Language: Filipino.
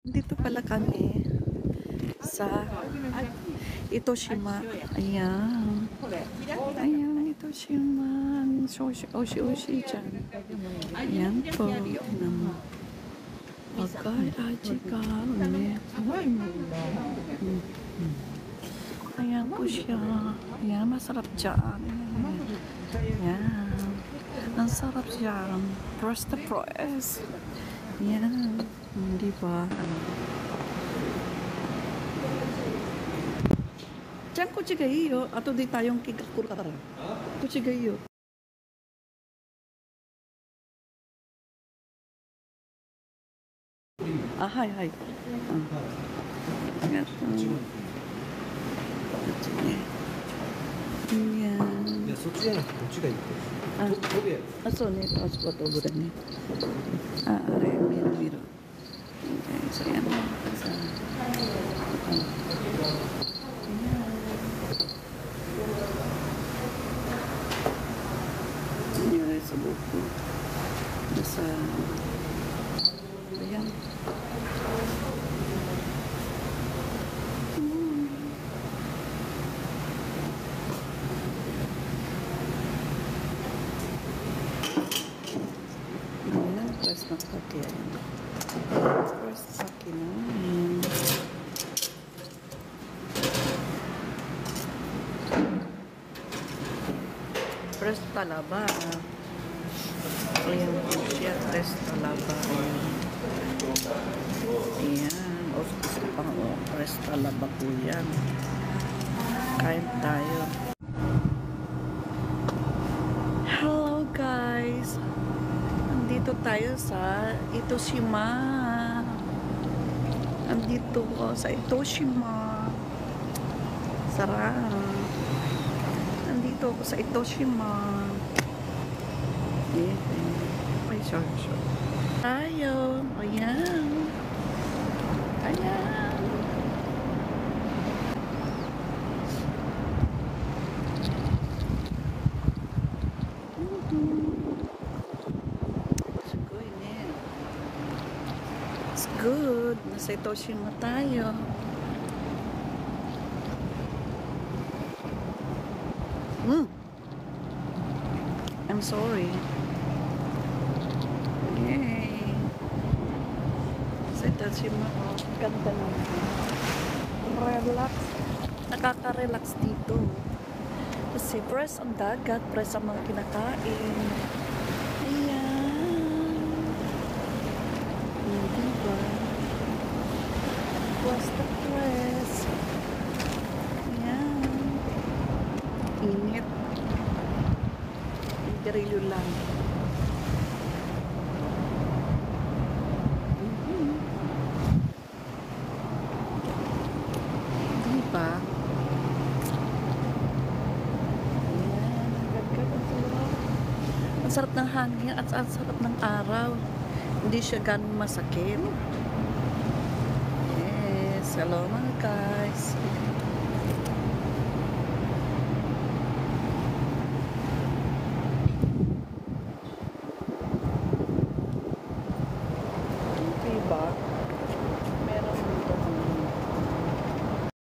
Dito pala kami sa Itoshima. Ayan. Ayan, Itoshima. Oshi-oshi dyan. Ayan po. Tingnan mo. Agay, ajika. Ayan po siya. Ayan, masarap dyan. Ayan. Ang sarap dyan. Press the press. Ayan. Diba? Diyan ko chigayo. Ato di tayong kikakura. Ko chigayo. Ah, hai, hai. Ayan. Ayan. いや、そっちじゃなくてこっちがいいって。あトゲ。あ、そうね。あそことぶれね。あ、あれ、見る見る。Okay, so yan. Sa, Ayan, sa buko. Nasa, ayan. Ayan, press na kaki. Press kaki na. Ayan. Press talaba. Ayan po siya. Press talaba. Ayan. O, gusto pang press talaba po yan. Kain tayo. Hello guys. Nandito tayo sa Itoshima. Nandito ko sa Itoshima. Sarap. Nandito ako sa Itoshima. Ay, sorry. Tayo. Ayan. Ayan. It's good. Nasa Itoshima tayo. I'm sorry. Yay. Sa Itoshima. Ganda naman. Relax. Nakaka-relax dito. Kasi press ang dagat, press ang mga kinakain. Ayan. Diba? Press the press. Ayan. Init. Garilyo lang. Diba? Ang sarap ng hangin at ang sarap ng araw. Hindi siya ganun masakit. Yes. Hello mga guys.